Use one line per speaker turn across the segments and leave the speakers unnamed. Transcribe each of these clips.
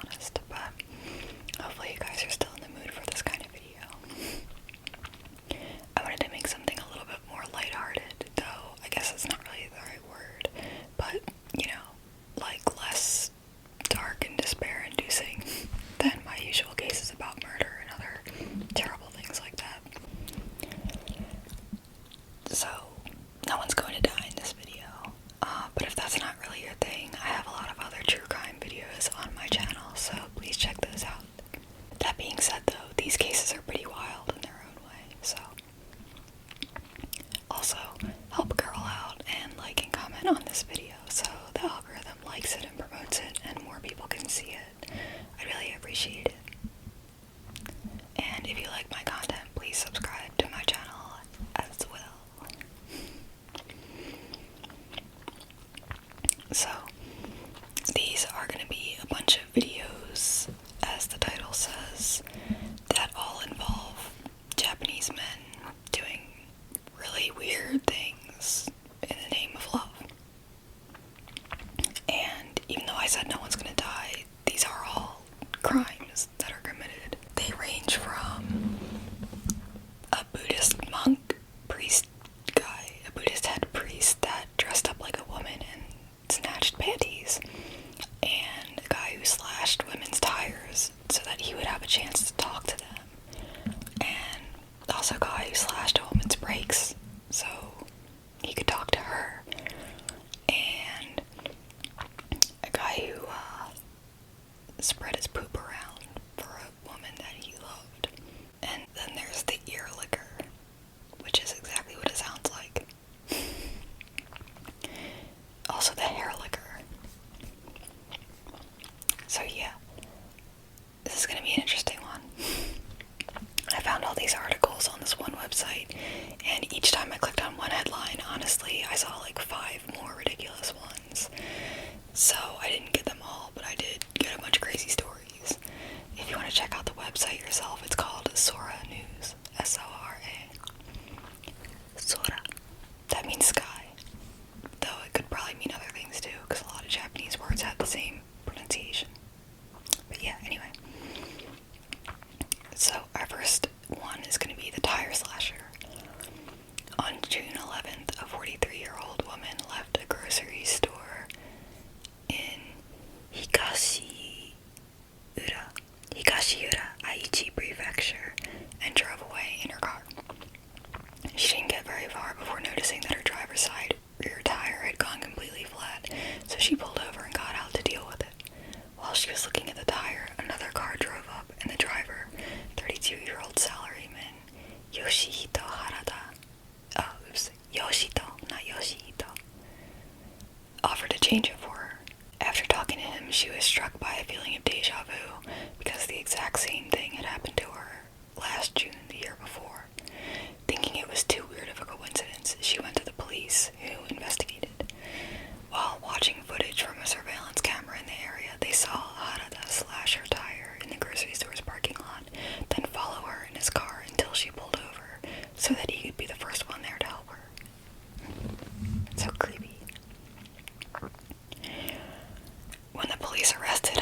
honest, but hopefully you guys are still in the mood for this kind of video. I wanted to make something a little bit more lighthearted, though I guess it's not really the right word, but, you know, like less dark and despair-inducing than my usual cases about murder and other terrible things like that. So, no one's going to die in this video, but if that's not really your thing, I have a lot of other true crime videos on my channel, so please check those out. That being said though, these cases are pretty wild in their own way, so also help a girl out and like and comment on this video so the algorithm likes it and promotes it and more people can see it. I really appreciate it. And if you like my content, please subscribe to my channel as well. So, these are going to be a bunch of videos, as the title says, that all involve Japanese men doing really weird things in the name of love. And even though I said no one's going to die, these are all crimes that are committed. They range from a Buddhist monk, priest guy, a Buddhist head priest that dressed up like a woman and snatched panties, and a guy who slashed women's tires so that he would have a chance to talk to them, and also a guy who slashed a woman's brakes so he could talk to her, and a guy who spread his poop around for a woman that he loved. And then there's the ear licker, which is exactly what it sounds like. Also the hair licker. So yeah, this is going to be an interesting one. I found all these articles on this one website, and each time I clicked on one headline, honestly, I saw like 5 more ridiculous ones. So I didn't get them all, but I did get a bunch of crazy stories. If you want to check out the website yourself, it's called Sora News. S-O-R-A. Sora. That means sky. Though it could probably mean other things too, because a lot of Japanese words have the same pronunciation. But yeah, anyway. So our first one is going to be the tire slasher. On June 11th, a 43-year-old woman left a grocery store in Higashiura, Aichi Prefecture, and drove away in her car. She didn't get very far before noticing that her driver's side rear tire had gone completely flat, so she pulled over and got out to deal with it. While she was looking at the tire, another car drove up, and the driver, 32-year-old salaryman Yoshihito offered to change it for her. After talking to him, she was struck by a feeling of deja vu because the exact same thing had happened to her last June the year before. Thinking it was too weird of a coincidence, she went to the police, who investigated. While watching footage from a surveillance camera in the area, they saw Harada slash her tire in the grocery store's parking lot, then follow her in his car until she pulled over, so that he could be the first one there to help her. So creepy. When the police arrested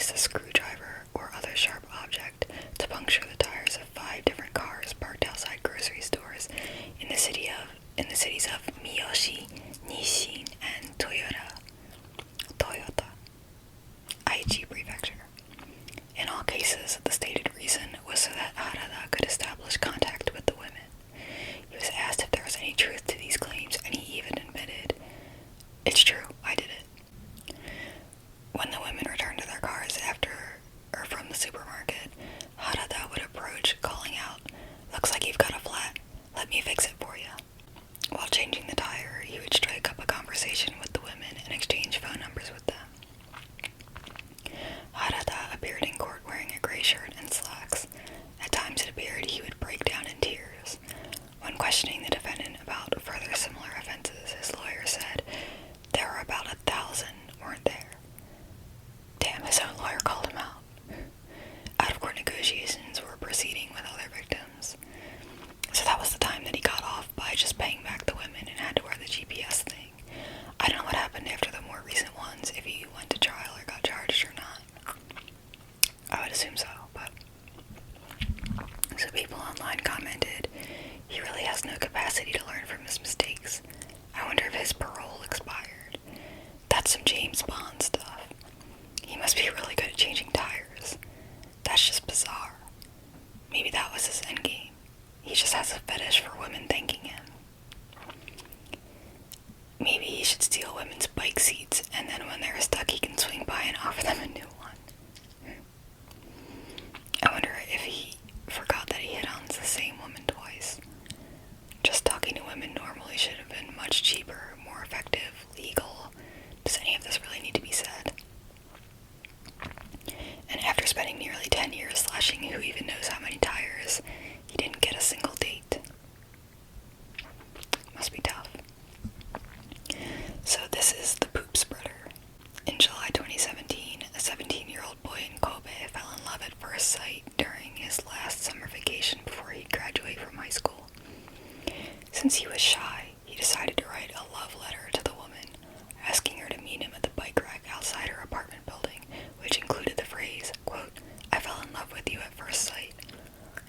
used a screwdriver or other sharp object to puncture the tires of 5 different cars parked outside grocery stores in the cities of Miyoshi, Nishin, and Toyota, Aichi Prefecture. In all cases, the stated reason was so that Harada could establish contact with the women. He was asked if there was any truth to these claims, and he even admitted, "It's true, I did it." When the women returned to their cars from the supermarket, Harada would approach, calling out, "Looks like you've got a flat. Let me fix it for you." While changing the tire, he would strike up a conversation with the women and exchange phone numbers with them. Harada appeared in court wearing a gray shirt and slacks. At times it appeared he would break down in tears. When questioning the defendant about further similar offenses, his lawyer said, "There were about 1,000, weren't there?" Damn, his own lawyer called him out. Out-of-court negotiations were proceeding with other victims. So that was the time that he got off by just paying back the women and had to wear the GPS thing. I don't know what happened after the more recent ones, if he went to trial or got charged or not. I would assume so, but... So people online commented, "He really has no capacity to learn from his mistakes. I wonder if his parole expired. That's some James Bond stuff. He must be really good at changing tires. That's just bizarre. Maybe that was his endgame. He just has a fetish for women thanking him. Maybe he should steal women's bike seats, and then when they're stuck he can swing by and offer them a new one." I wonder if he forgot that he hit on the same woman twice. Just talking to women normally should have been much cheaper, more effective, legal. Does any of this really need to be said? And after spending nearly 10 years slashing who even knows how many tires, he didn't get a single date. Must be tough. So this is the poop spreader. In July 2017, a 17-year-old boy in Kobe fell in love at first sight during his last summer vacation before he'd graduate from high school. Since he was shy, he decided to write a love letter to the woman, asking her to meet him at the bike rack outside her apartment building, which included the phrase, quote, "I fell in love with you at first sight."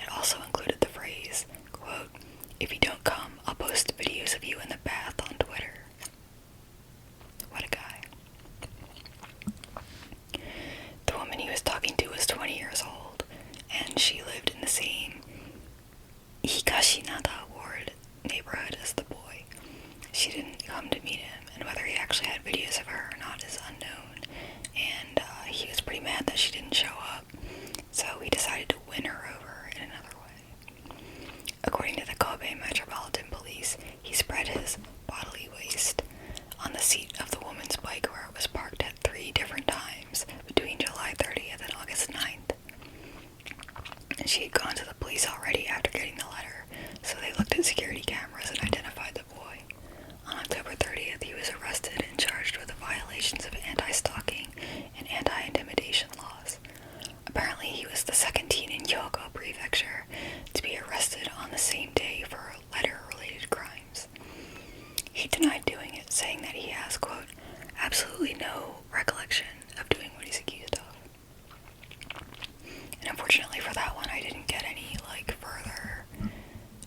It also included the phrase, quote, "If you don't come, I'll post videos of you in the bath on Twitter." What a guy. The woman he was talking to was 20 years old, and she lived in the same Higashinada ward neighborhood as the boy. She didn't come to meet him, and whether he actually had videos of her or not is unknown, and he was pretty mad that she didn't show up, so he decided to win her over in another way. According to the Kobe Metropolitan Police, he spread his bodily waste on the seat of the woman's bike where it was parked at 3 different times between July 30th and August 9th. And she had gone to the police already after getting the letter, so they looked at security cameras and identified the boy. On October 30th, he was arrested and charged with the violations of anti-stalking and anti-intimidation laws. Apparently, he was the second teen in Hyogo Prefecture to be arrested on the same day for letter-related crimes. He denied doing it, saying that he has, quote, "absolutely no recollection of doing what he's accused of." And unfortunately for that one, I didn't get any, further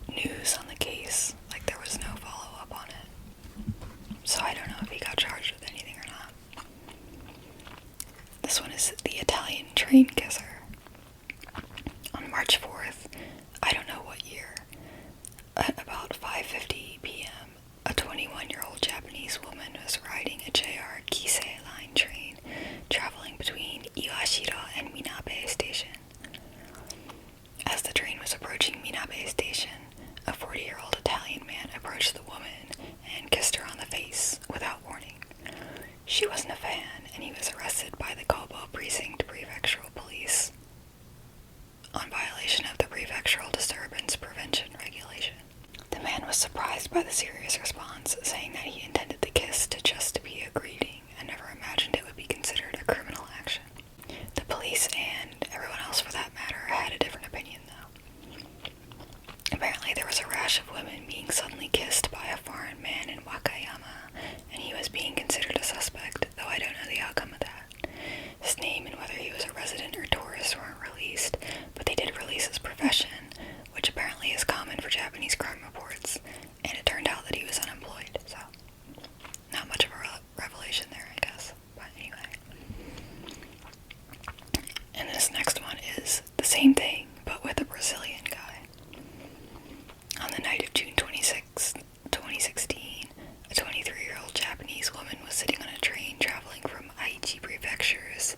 news on the case. There was no follow-up on it. So I don't know if he got charged with anything or not. This one is the Italian train kisser. On March 4th, I don't know what year, at about 5:50 p.m., a 21-year-old Japanese woman was riding a JR Kisei line train traveling between Iwashiro and Minabe Station. As the train was approaching Minabe Station, a 40-year-old Italian man approached the woman and kissed her on the face without warning. She wasn't a fan, and he was arrested by the Kobo Precinct Prefectural Police on violation of the Prefectural Disturbance Prevention Regulation. The man was surprised by the serious response, saying that he intended the kiss to just be a greeting and never imagined it would be considered a criminal action. The police, and everyone else for that matter, had a different opinion, though. Apparently there was a rash of women being suddenly kissed by a foreign man in Wakayama, and he was being considered a suspect, though I don't know the outcome of that. His name and whether he was same thing, but with a Brazilian guy. On the night of June 26, 2016, a 23-year-old Japanese woman was sitting on a train traveling from Aichi Prefecture's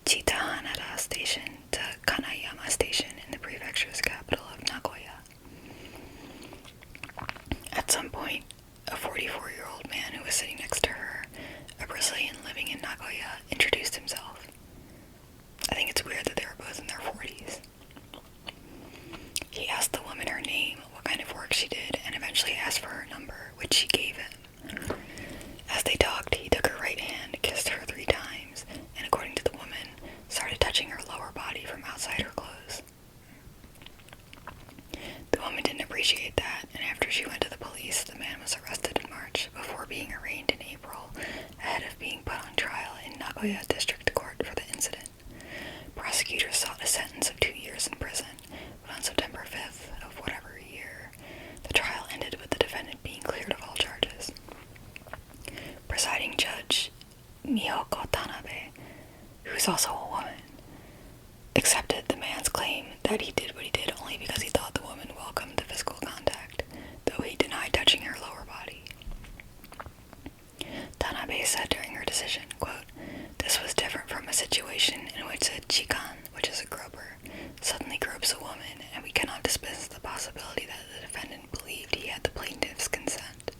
Chitahanada Station to Kanayama Station in the prefecture's capital of Nagoya. At some point, a 44-year-old man who was sitting next to her, a Brazilian living in Nagoya, introduced himself. I think it's weird that they were both in their 40s. He asked the woman her name, what kind of work she did, and eventually asked for her number, which she gave him. As they talked, he took her right hand, kissed her 3 times, and according to the woman, started touching her lower body from outside her clothes. The woman didn't appreciate that, and after she went to the police, the man was arrested in March before being arraigned in April, ahead of being put on trial in Nagoya District Court for the incident. Prosecutors sought a sentence of 2 years in prison, but on September 5th of whatever year, the trial ended with the defendant being cleared of all charges. Presiding Judge Miyoko Tanabe, who is also a woman, accepted the man's claim that he did what he did only because he thought the woman welcomed the physical contact, though he denied touching her lower body. Tanabe said during her decision, quote, "This was different from a situation in which a chikan, which is a groper, suddenly gropes a woman, and we cannot dismiss the possibility that the defendant believed he had the plaintiff's consent.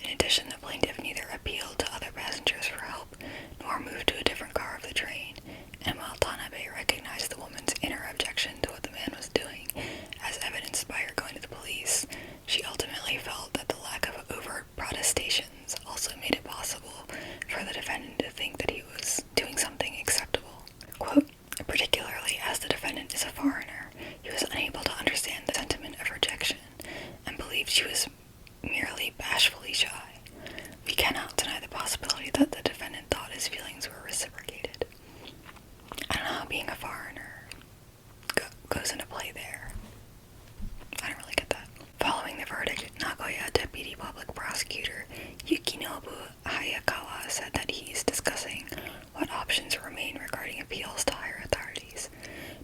In addition, the plaintiff neither appealed to other passengers for help, nor moved to a different car of the train, and while Tanabe recognized the woman's inner objection to what the man was doing, as evidenced by her going to the police, she ultimately felt that the lack of overt protestations also made it possible for the defendant to think that he was doing something acceptable. Quote, particularly as the defendant is a foreigner, he was unable to understand the sentiment of rejection, and believed she was merely bashfully shy. We cannot deny the possibility that the defendant thought his feelings were reciprocated." I don't know how being a foreigner goes into play there. I don't really get that. Following the verdict, Nagoya Deputy Public Prosecutor Yukinobu Hayakawa said that he's discussing what options remain regarding appeals to higher authorities.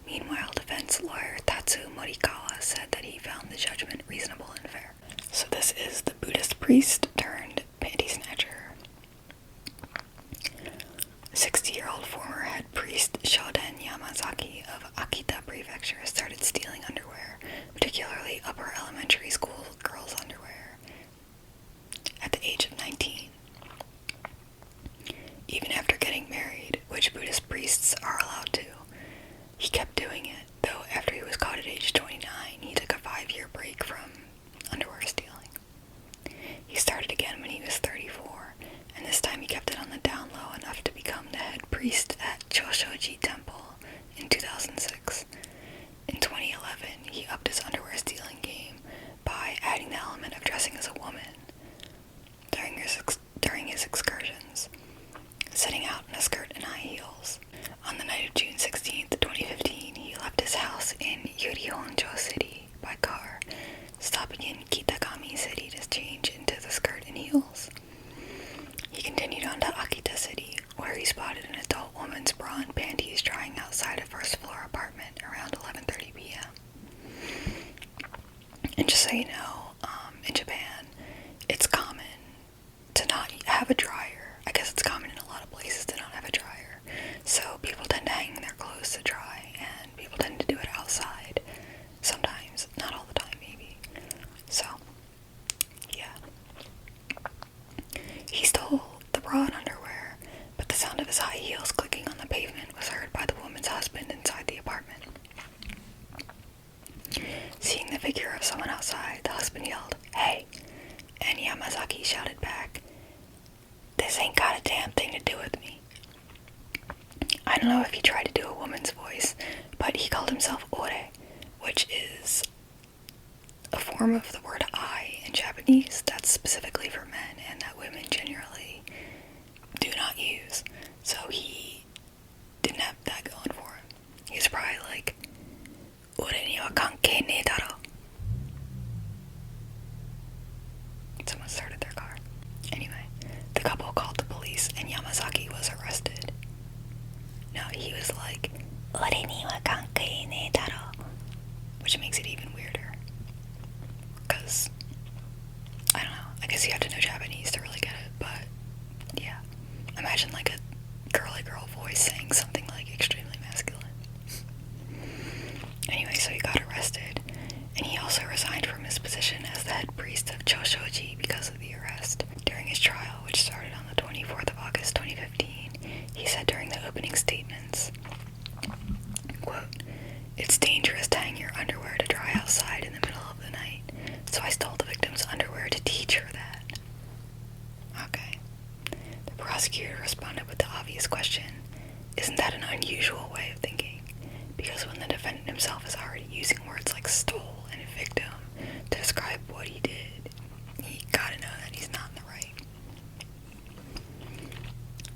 Meanwhile, defense lawyer Tatsu Morikawa said that he found the judgment reasonable and fair. So this is the Buddhist priest turned panty snatcher. 60-year-old former head priest Shoden Yamazaki of Akita Prefecture started stealing underwear, particularly upper elementary school girls' underwear, at the age of 19. Even after getting married, which Buddhist priests are allowed to, he kept doing it, though after he was caught at age 29, he took a 5-year break from underwear stealing. He started again when he was 34, and this time he kept it on the down low enough to become the head priest at Choshoji Temple in 2006. In 2011, he upped his underwear stealing game by adding the element of dressing as a woman during his excursions, setting out in a skirt and high heels. On the night of June 16, 2015, he left his house in Yurihonjo City by car, stopping in Kitagami City to change into the skirt and heels. He continued on to Akita City, where he spotted an adult woman's bra and panties drying outside a first-floor apartment around 11:30 p.m. And just so you know, in Japan, it's common to not have a dryer. I guess it's common in a lot of places to not have a dryer. So people tend to hang their clothes to dry, and people tend to do it outside. Sometimes, not all the time, maybe. So, yeah. He stole the bra and underwear, but the sound of his high heels clicking on the pavement was heard by the woman's husband inside the apartment. Seeing the figure of someone outside, the husband yelled, "Hey!" And Yamazaki shouted back, "This ain't got a damn thing to do with me." I don't know if he tried to do a woman's voice, but he called himself ore, which is a form of the word I in Japanese that's specifically for men and that women generally do not use. So he didn't have that going for him. He was probably like, "Ore ni wa kankei ne daro." Someone started their car. Anyway, the couple called the police and Yamazaki was arrested. No, he was like, 俺には関係ねえだろ, which makes it even weirder. Because, I don't know, I guess you have to know Japanese to really get it, but yeah. Imagine like a girly girl voice saying something like extremely masculine. Anyway, so he got arrested, and he also resigned from his position as the head priest of Choshoji because of the arrest. During his trial, which started on the 24th of August 2015, he said during the opening statements, quote, "It's dangerous to hang your underwear to dry outside in the middle of the night, so I stole the victim's underwear to teach her that." Okay. The prosecutor responded with the obvious question, "Isn't that an unusual way of thinking?" Because when the defendant himself is already using words like stole and victim to describe what he did, you gotta know that he's not in the right.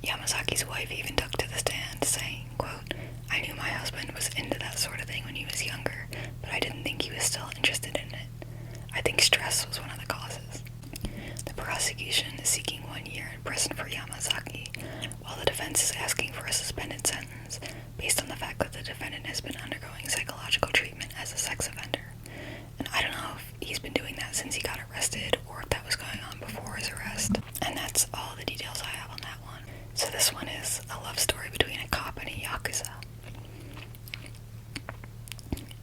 Yamasaki's wife even took to the stand, saying, quote, "I knew my husband was into that sort of thing when he was younger, but I didn't think he was still interested in it. I think stress was one of the causes." The prosecution is seeking 1 year in prison for Yamazaki, while the defense is asking for a suspended sentence based on the fact that the defendant has been undergoing psychological treatment as a sex offender. And I don't know if he's been doing that since he got arrested or if that was going on before his arrest. And that's all the details I have on that one. So this one is a love story between a cop and a yakuza.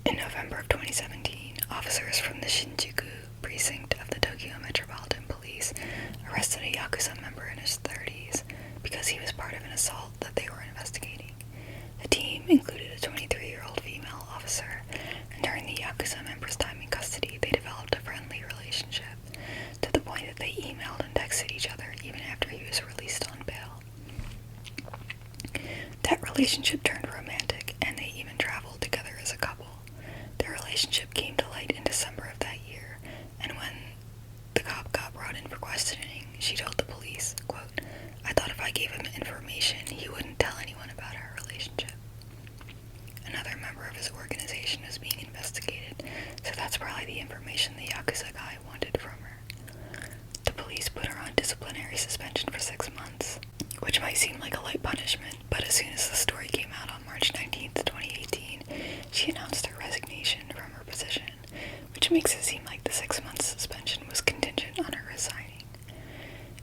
In November of 2017, officers from the Shinjuku precinct of the Tokyo Metropolitan Police arrested a yakuza member in his 30s because he was part of an assault that they were investigating. The team included a 23-year-old female officer, and during the yakuza member's time in custody, they developed a friendly relationship, to the point that they emailed and texted each other even after he was released on bail. That relationship turned romantic, and they even traveled together as a couple. Their relationship came to light in December of that year, and when the cop got brought in for questioning, she told the police, quote, "I thought if I gave him information, he wouldn't tell anyone about our relationship." Another member of his organization was being investigated, so that's probably the information the yakuza guy wanted from her. The police put her on disciplinary suspension for 6 months, which might seem like a light punishment, but as soon as the story came out on March 19th, 2018, she announced her resignation from her position, which makes it seem like the 6-month suspension was contingent on her resigning.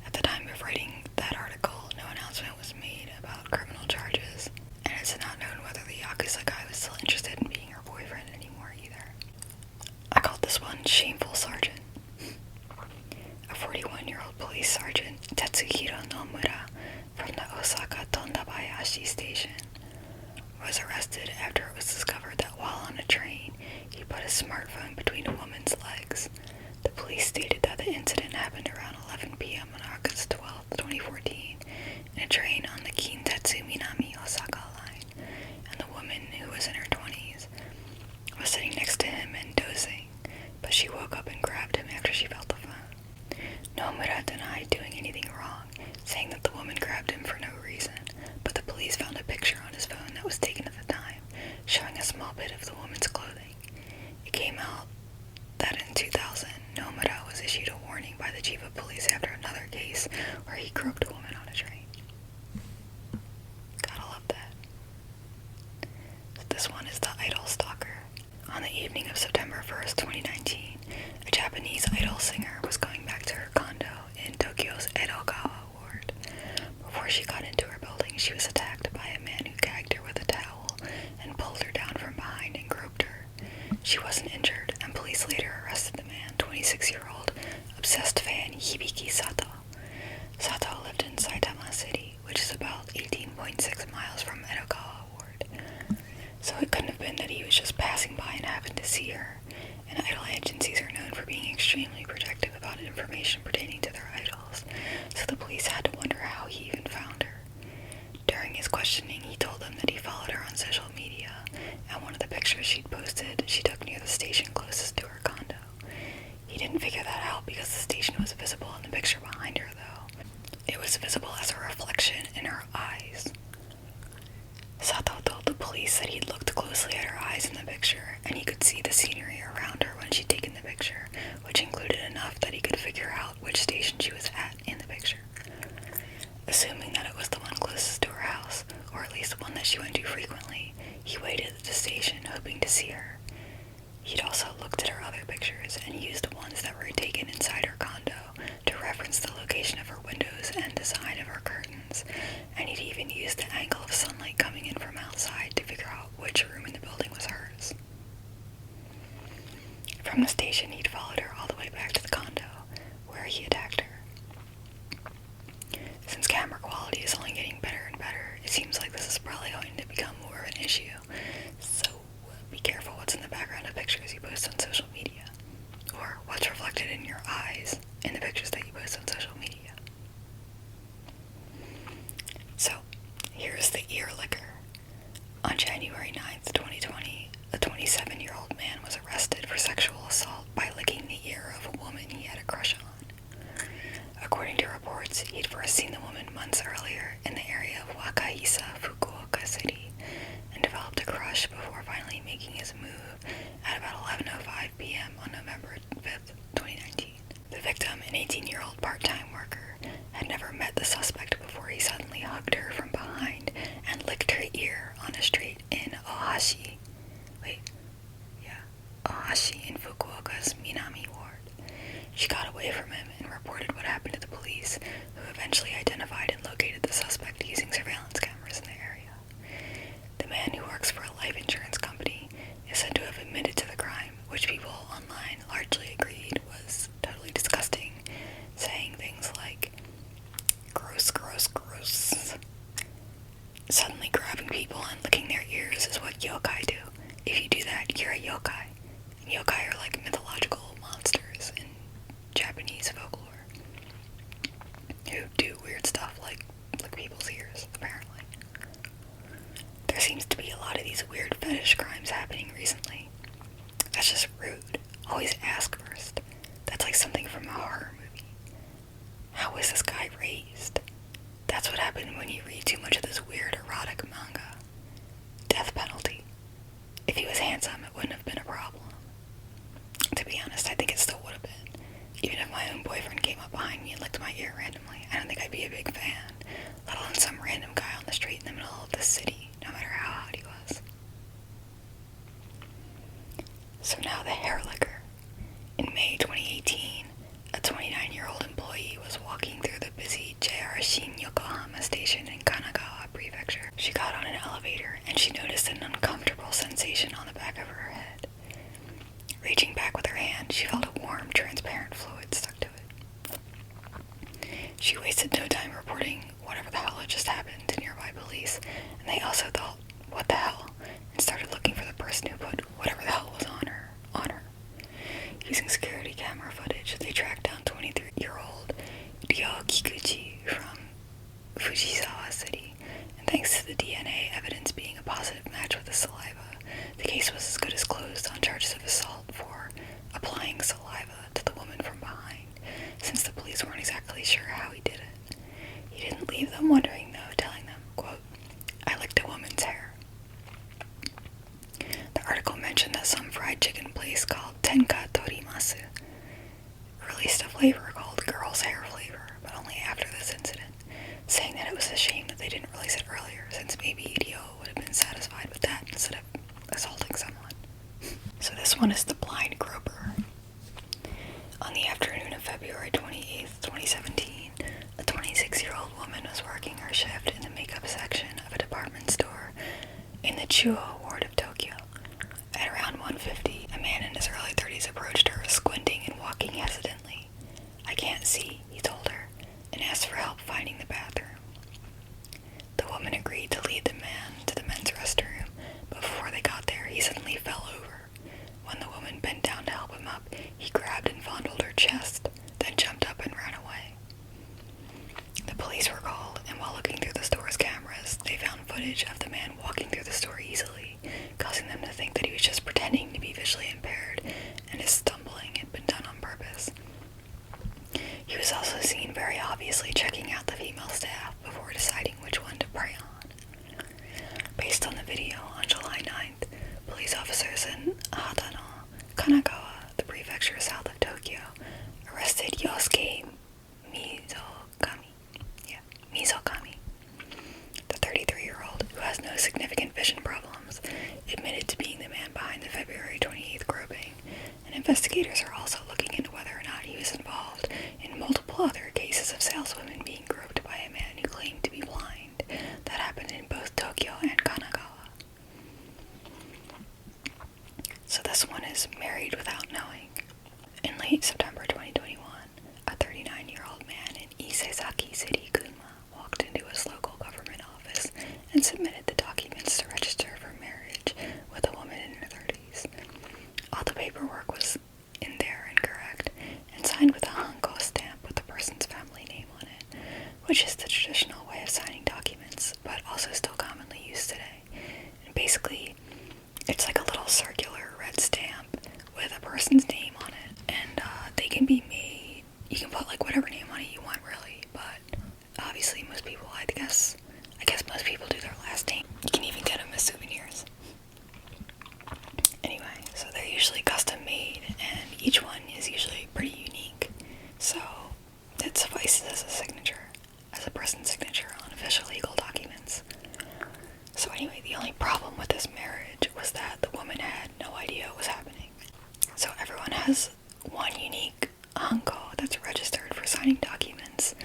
At the time of writing that article, no announcement was made about criminal charges, and it's not known whether the yakuza guy was still interested in being her boyfriend anymore either. I called this one Shameful Sergeant. A 41-year-old police sergeant, Tetsuhiro Nomura, from the Osaka Tondabayashi station, was arrested after it was discovered that while on a train, he put his smartphone between a woman's legs. The police stated that the incident happened around 11 p.m. on August 12, 2014, in a train on the Kintetsu Minami Osaka line, and the woman, who was in her 20s, was sitting next to him and dozing, but she woke up and grabbed him after she felt the phone. Nomura denied doing anything wrong, saying that the woman grabbed him for no reason, but the police found a picture on his phone that was taken at the time, showing a small bit of the woman's clothing. It came out that in 2000, Nomura was issued a warning by the chief of police after another case where he groped a woman on a train. Gotta love that. This one is the idol stalker. On the evening of September 1st, 2019, a Japanese idol singer was going back to her condo in Tokyo's Edogawa ward. Before she got into her building, she was attacked by a man who gagged her with a towel and pulled her down from behind and groped her. She wasn't injured, and police later arrested the man, 26-year-old obsessed fan Hibiki Sato. Sato lived in Saitama City, which is about 18.6 miles from Edogawa ward. So it couldn't have been that he was just passing by and happened to see her, and idol agencies are known for being extremely protective about information pertaining to their idols, so the police had to wonder how he even found her. During his questioning, he told them that he followed her on social media, and one of the pictures she'd posted she took near the station closest to her condo. He didn't figure that out because the station was visible in the picture behind her, though. It was visible as a reflection in her eyes. Sato told the police that he'd looked closely at her eyes in the picture, and he could see the scenery around her when she'd taken the picture, which included enough that he could figure out which station she was at in the picture. Assuming that it was the one closest to her house, or at least place, one that she went to frequently, he waited at the station hoping to see her. He'd also looked at her other pictures and used the ones that were taken inside her condo to reference the location of her windows and design of her curtains, and he'd even used the angle of sunlight coming in from outside to figure out which room in the building was hers. From the station, he'd followed her all the way back to the condo, where he attacked her. Since camera quality is only getting better and better, it seems like this is probably going to become more of an issue, so be careful what's in the background of pictures you post on social media, or what's reflected in your eyes in the pictures that you post on social media. So, here's the ear licker. On January 9th, 2020, a 27-year-old man was arrested for sexual assault by licking the ear of a woman he had a crush on. According to reports, he'd first seen the woman months earlier in the area of Wakahisa, Fukuoka City, and developed a crush before finally making his move at about 11:05 p.m. on November 5th, 2019. The victim, an 18-year-old part-time worker, had never met the suspect before he suddenly hugged her from behind and licked her ear on a street in Ohashi in Fukuoka's Minami Ward. She got away from him and reported what happened to the police, who eventually identified and located the suspect using surveillance cameras in the area. The man, who works for a life insurance company, is said to have admitted to the crime, which people online largely agreed was totally disgusting, saying things like, "Gross, gross, gross." Suddenly grabbing people and licking their ears is what yokai do. If you do that, you're a yokai. And yokai are like mythological monsters in Japanese folklore who do weird stuff like lick people's ears, apparently. There seems to be a lot of these weird fetish crimes happening recently. That's just rude. Always ask first. That's like something from a horror movie. How was this guy raised? That's what happened when you read too much of this weird erotic manga. Death penalty. If he was handsome, it wouldn't have been a problem. To be honest, I think it still would have been. Even if my own boyfriend came up behind me and licked my ear randomly, I don't think I'd be a big fan, let alone some random guy on the street in the middle of the city, no matter how hot he was. So now the hair licker. In May 2018, a 29-year-old employee was walking through the busy JR Shin Yokohama station in Kanagawa Prefecture. She got on an elevator and she noticed an uncomfortable sensation on the back of her head. Reaching back with her hand, she felt a warm, transparent fluid stuck to it. She wasted no time reporting whatever the hell had just happened to nearby police, and they also thought, what the hell, and started looking for the person who put whatever the hell was on her. Using security camera footage, they tracked down 23-year-old Ryo Kikuchi from Fujisawa City, and thanks to the DNA evidence being a positive match with the saliva, the case was as good as closed on charges of assault for applying saliva to the woman from behind, since the police weren't exactly sure how he did it. He didn't leave them wondering, though, telling them, quote, "I licked a woman's hair." The article mentioned that some fried chicken place called Tenka Torimasu released a flavor called girl's hair flavor, but only after this incident, saying that it was a shame that they didn't release it earlier, since maybe Ryo would have been satisfied with that instead of assaulting someone. So this one is the blind groper. On the afternoon of February 28th, 2017, a 26-year-old woman was working her shift in the makeup section of a department store in the Chuo ward of Tokyo. At around 1:50, a man in his early 30s approached her, squinting and walking hesitantly. "I can't see," he told her, and asked for help finding the bathroom. The woman agreed to lead the man to the men's restroom, but before they got there, he suddenly fell over. When the woman bent down to help him up, he grabbed and fondled her chest, then jumped up and ran away. The police were called, and while looking through the store's cameras, they found footage of the man walking through the store easily, causing them to think that he was just pretending to be visually impaired, and his stumbling had been done on purpose. He was also seen very obviously checking out the female staff before deciding which one to prey on. Based on the video, on July 9th, police officers in Hadano, Kanagawa, the prefecture south of Tokyo, arrested Yosuke Mizokami, the 33-year-old who has no September 2021, a 39-year-old man in Isesaki City, Gunma, walked into his local government office and submitted the documents to register for marriage with a woman in her 30s. All the paperwork was in there incorrect and signed with a hanko stamp with the person's family name on it, which is the traditional way of signing documents, but also still commonly used today. And basically, it's like a little circular red stamp with a person's name on it, and they can be made, you can put like whatever name on it you want really, but obviously most people, I guess most people do their last name. You can even get them as souvenirs. Anyway, so they're usually custom made, and each one is usually pretty unique, so it suffices as a signature, as a person's signature on official legal documents. So anyway, the only problem with this marriage was that the woman had no idea what was happening. So everyone has one unique hanko that's registered for signing documents,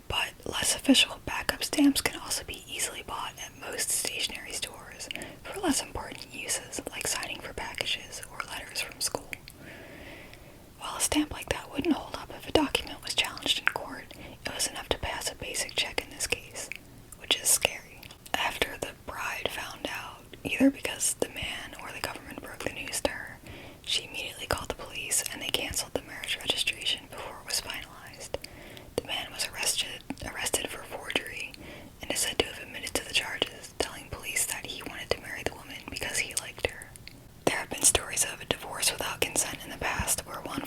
but less official backup stamps can also be easily bought at most stationery stores for less important uses, like signing for packages or letters from school. While a stamp like that wouldn't hold up if a document was challenged in court, it was enough to pass a basic check in this case, which is scary. After the bride found out, either because the man or the government broke the news to her, she immediately called the police and they canceled the marriage registration before it was finalized. The man was arrested for forgery and is said to have admitted to the charges, telling police that he wanted to marry the woman because he liked her. There have been stories of a divorce without consent in the past where one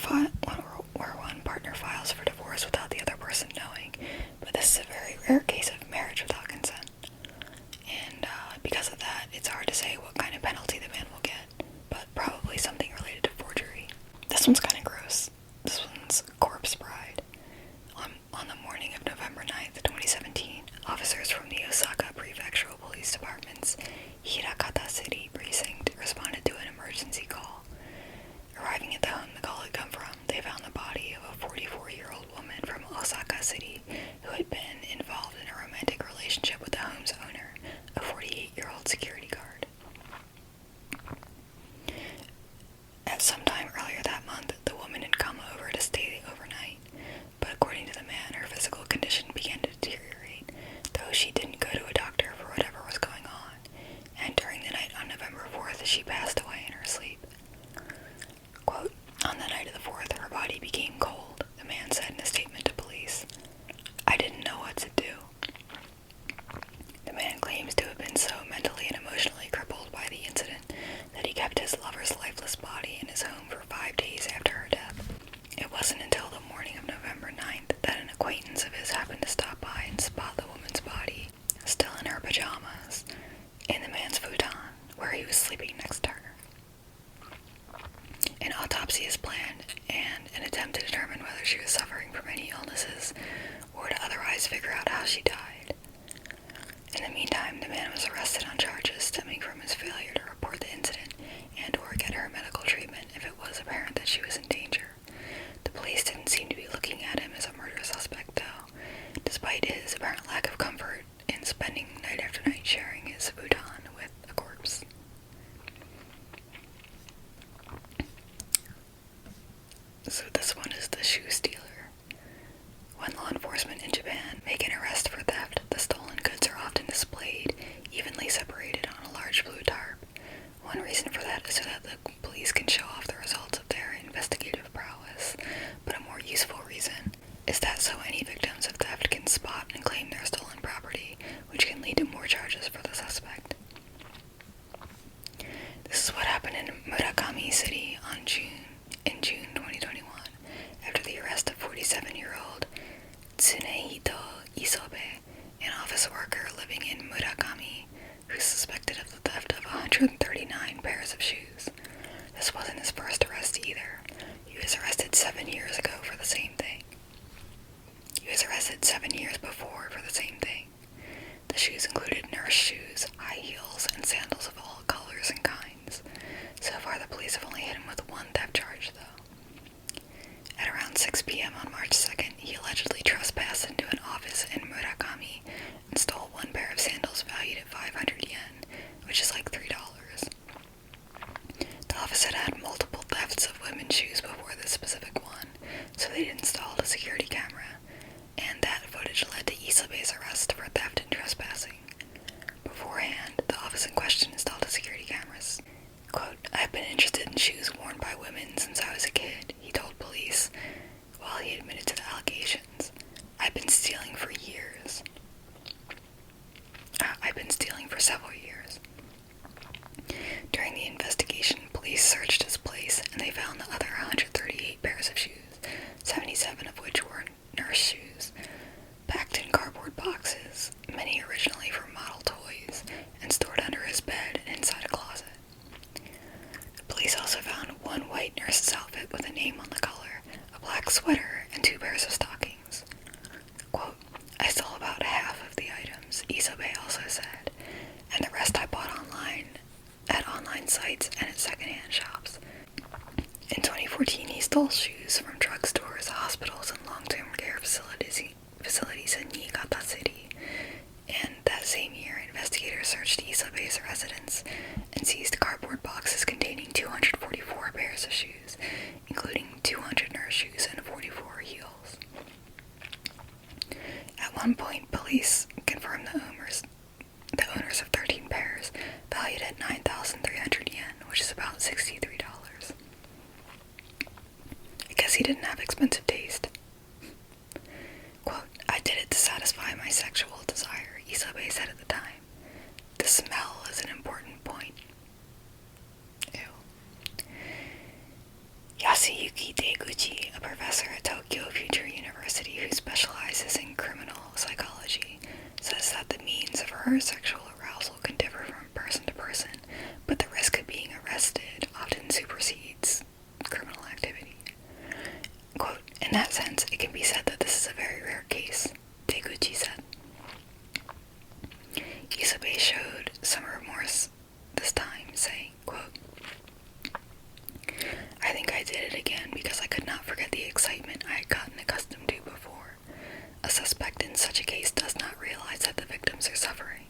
partner files for divorce without the other person knowing, but this is a very rare case of marriage without consent. And because of that, it's hard to say what kind of penalty the man will get, but probably something related to forgery. This one's kind of gross. This one's corpse bride. On the morning of November 9th, 2017, officers from the Osaka Prefectural Police Department's Hirakata City Precinct responded to an emergency call. Arriving at the home the call had come from, they found the body of a 44-year-old woman from Osaka City who had been involved in a romantic relationship with the home's owner, a 48-year-old security guard. At some time earlier that month, the woman had come over to stay overnight, but according to the man, her physical condition began to deteriorate, though she didn't go to a doctor for whatever was going on, and during the night on November 4th, she passed away in her sleep. Quote, "On the night of the 4th, her body became cold," the man said in a statement to police. "I didn't know what to do." The man claims to have been so mentally and emotionally crippled by the incident that he kept his lover's lifeless body in his home for 5 days after her death. It wasn't until the morning of November 9th that an acquaintance of his happened to stop by and spot the woman's body, still in her pajamas, in the man's futon, where he was sleeping next to her. An autopsy is planned, and an attempt to determine whether she was suffering from any illnesses or to otherwise figure out how she died. In the meantime, the man was arrested on charges stemming from his failure to report the incident and or get her medical treatment if it was apparent that she was in danger. The police didn't seem to be looking at him as a murder suspect, though, despite his apparent lack of comfort in spending night after night sharing his futon with a corpse. So this one is the shoe stealer. When law enforcement in Japan make an arrest for theft, the stolen goods are often displayed, evenly separated on a large blue tarp. One reason for that is so that the police can show off the results of their investigative prowess, but a more useful reason is that so any victims of theft can spot and claim their stolen property, which can lead to more charges for the suspect. This is what happened in Murakami City in June 2021, after the arrest of 47-year-old Tsunehito Isobe, an office worker living in Murakami, who's suspected of the theft of 139 pairs of shoes. This wasn't his first arrest either. He was arrested 7 years ago for the same thing. He was arrested 7 years before for the same thing. The shoes included nurse shoes, high heels, and sandals of all colors and kinds. So far, the police have only hit him with one theft charge, though. At around 6 p.m. on March 2nd, he allegedly trespassed into an office in Murakami and stole one pair of sandals valued at 500 yen, which is like $3. The office had had multiple thefts of women's shoes before this specific one, question installed security cameras. Quote, "I've been interested in shoes worn by women since I was a kid," he told police, while he admitted to the allegations. I've been stealing for several years. During the investigation, police searched his place and they found the other 138 pairs of shoes, 77 of which were nurse shoes, packed in cardboard boxes, many originally from model toys, and stored under his bed and inside a closet. Police also found one white nurse's outfit with a name on the collar, a black sweater, and 2 pairs of stockings. Quote, "I stole about half of the items," Isobe also said, "and the rest I bought online, at online sites and at secondhand shops." In 2014, he stole shoes from drugstores, hospitals, and long-term care facilities in Niigata City. And that same year, investigators searched Isobe's residence and seized cardboard boxes containing 244 pairs of shoes, including 200 nurse shoes and 44 heels. At one point, police confirmed the owners of 13 pairs, valued at 9,300 yen, which is about $63. I guess he didn't have expensive taste. Quote, "I did it to satisfy my sexual desire," Isobe said at the time. "The smell is an important point." Ew. Yasuyuki Deguchi, a professor at Tokyo Future University who specializes in criminal psychology, says that the means of her sexual arousal can differ from person to person, but the risk of being arrested often supersedes criminal activity. Quote, "In that sense, it can be said that this is a very rare case," Deguchi said. Isobe showed some remorse this time, saying, quote, "I think I did it again because I could not forget the excitement I had gotten accustomed to before. A suspect in such a case does not realize that the victims are suffering,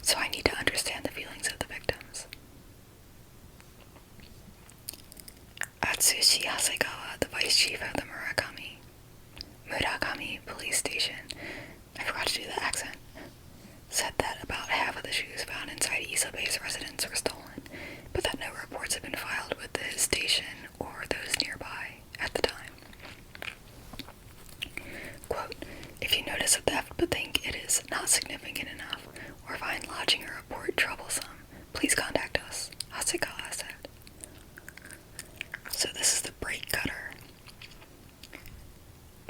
so I need to understand the feelings of the victims." Atsushi Hasegawa, the vice chief of the Murakami police station, I forgot to do the accent, said that about half of the shoes found inside Isobe's residence were stolen, but that no reports had been filed with his station or those nearby at the time. Quote, "If you notice a theft but think it is not significant enough, or find lodging a report troublesome, please contact us," Hasegawa said. So this is the brake cutter.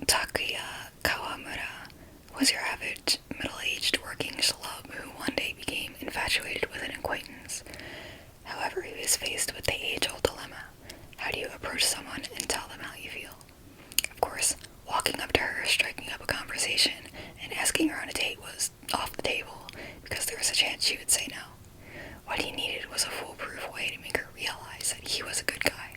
Takuya Kawamura was your average middle-aged working schlub who one day became infatuated with an acquaintance. However, he was faced with the age-old dilemma. How do you approach someone and tell them how you feel? Of course, walking up to her, striking up a conversation, and asking her on a date was off the table, because there was a chance she would say no. What he needed was a foolproof way to make her realize that he was a good guy.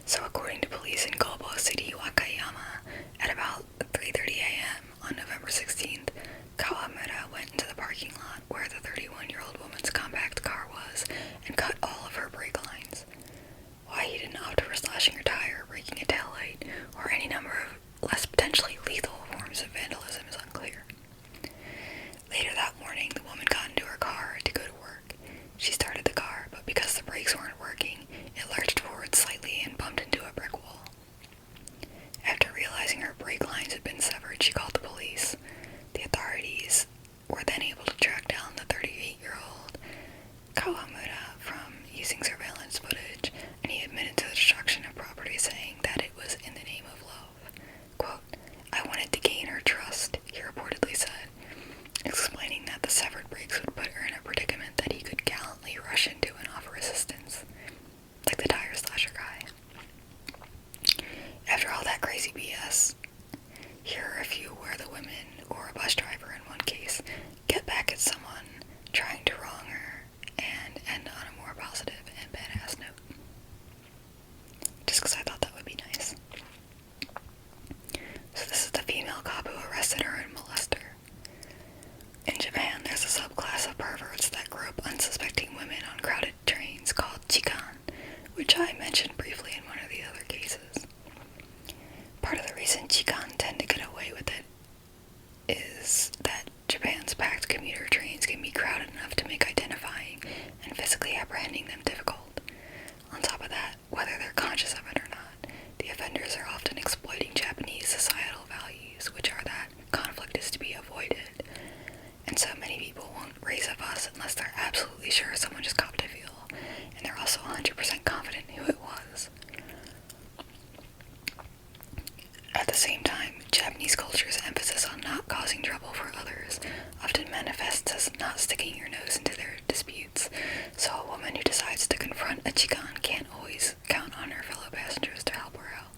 So according to police in Kobo City, Wakayama, at about 3:30 a.m. on November 16th, Kawamura went into the parking lot where the 31-year-old woman's compact car was and cut all of her brake lines. Why he didn't opt for slashing her tire, breaking a taillight, or any number of less potentially lethal forms of vandalism is unclear. Later that morning, the woman got into her car to go to work. She started the car, but because the brakes weren't working, it lurched forward slightly and bumped into a brick wall. After realizing her brake lines had been severed, she called the police. The authorities were then able to track down the 38-year-old Kawamura from using surveillance footage, and he admitted to the destruction of property, saying that it was in the name of love. Quote, "I wanted to gain her trust absolutely sure someone just copped a fuel, and they're also 100% confident who it was. At the same time, Japanese culture's emphasis on not causing trouble for others often manifests as not sticking your nose into their disputes, so a woman who decides to confront a chikan can't always count on her fellow passengers to help her out.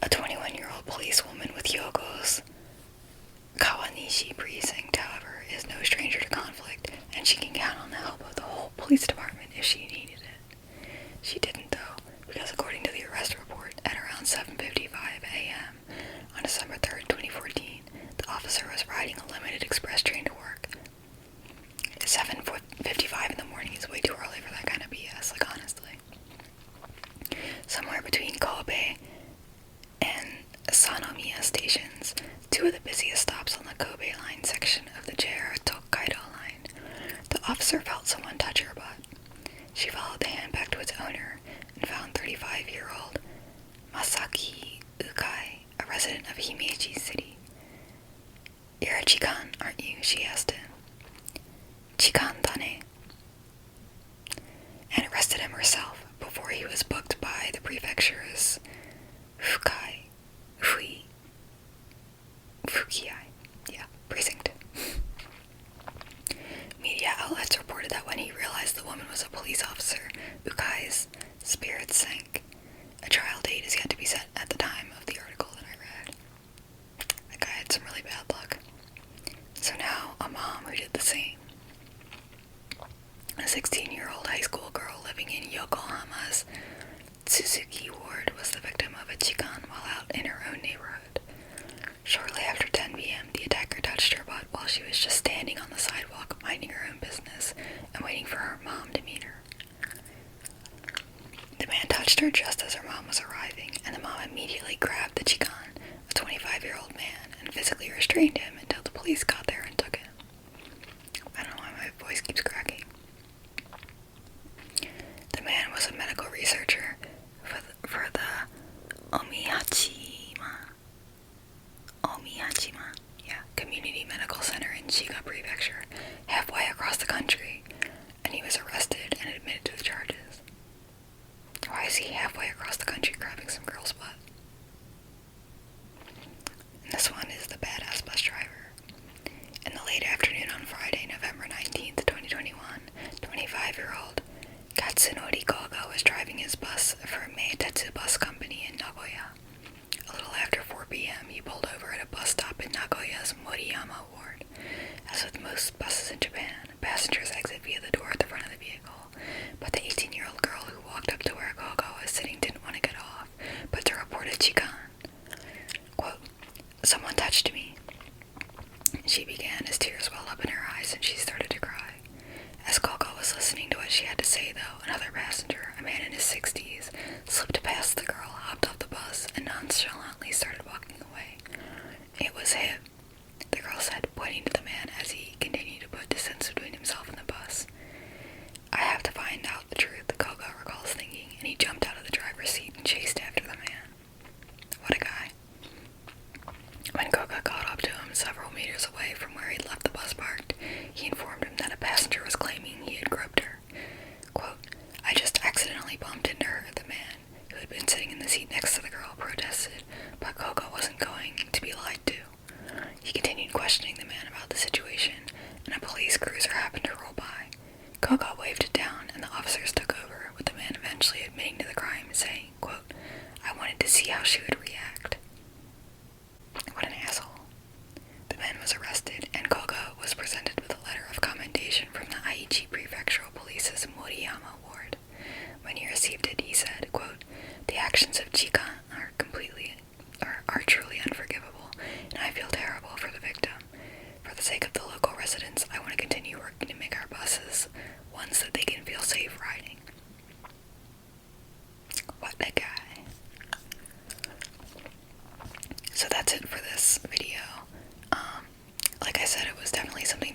A 21-year-old policewoman with Hyogo's Kawanishi precinct, however, is no stranger to conflict, and she can count on the help of the whole police department if she needed it. She didn't, though, because according to the arrest report, at around 7:55 a.m. on December 3rd, 2014, the officer was riding a limited express train to work. 7:55 in the morning is way too early for that kind of BS, like, honestly. Somewhere between Kobe and Sanomiya stations, two of the busiest stops on the Kobe line section of the JR Tokaido line, the officer felt someone touch her butt. She followed the hand back to its owner and found 35-year-old Masaki Ukai, a resident of Himeji City. "You're a chikan, aren't you?" she asked him. "Chikan dane," and arrested him herself before he was booked by the prefecture's Fukiai precinct. Media outlets reported that when he realized the woman was a police officer, Ukai's spirits sank. A trial date is yet to be set at the time of the article that I read. That guy had some really bad luck. So now, a mom who did the same. A 16-year-old high school girl living in Yokohama's Tsuzuki ward was the victim of a chikan while out in her own neighborhood. Shortly after 10 p.m., the attacker touched her butt while she was just standing on the sidewalk, minding her own business, and waiting for her mom to meet her. The man touched her just as her mom was arriving, and the mom immediately grabbed the chikan, a 25-year-old man, and physically restrained him until the police got there and took him. I don't know why my voice keeps cracking. The man was a medical researcher for the Omihachima Community Medical Center in Shiga Prefecture, halfway across the country, and he was arrested and admitted to the charges. Why is he halfway across the country grabbing some girl's butt? And this one is the badass bus driver. In the late afternoon on Friday, November 19th, 2021, 25-year-old Katsunori Koga was driving his bus for Meitetsu Bus Company in Nagoya. A little after 4 p.m., he pulled over at a bus stop in Nagoya's Moriyama ward. As with most buses in Japan, passengers exit via the door at the front of the vehicle, but the 18-year-old girl who walked up to where Koga was sitting didn't want to get off, but to report a chikan. Quote, "Someone touched me," she began as tears welled up in her eyes and she started to cry. As Koga was listening to what she had to say, though, another passenger, a man in his 60s, slipped past the girl, hopped off the bus, and nonchalantly started walking away. "It was him," the girl said, pointing to the man as he continued to put distance between himself and the bus. "I have to find out the truth," Koga recalls thinking, and he jumped out of the driver's seat and chased after the man. What a guy. When Koga caught up to him several meters away from where he'd left the bus parked, he informed him that a passenger was claiming he had groped her. Quote, "I just accidentally bumped into her," the man, who had been sitting in the seat next to the girl, protested, but Koga wasn't going to be lied to. He continued questioning the man about the situation, and a police cruiser happened to roll by. Koga waved it down, and the officers took over, with the man eventually admitting to the crime, saying, quote, "I wanted to see how she would react." What an asshole. The man was arrested, and Koga was presented with a letter of commendation from the Aichi Prefectural Police's Moriyama ward. When he received it, he said, quote, "The actions of chikan are truly unforgivable, and I feel terrible for the victim. For the sake of the local residents, I want to continue working to make our buses ones that they can feel safe riding." What a guy. So that's it for this video. Like I said, it was definitely something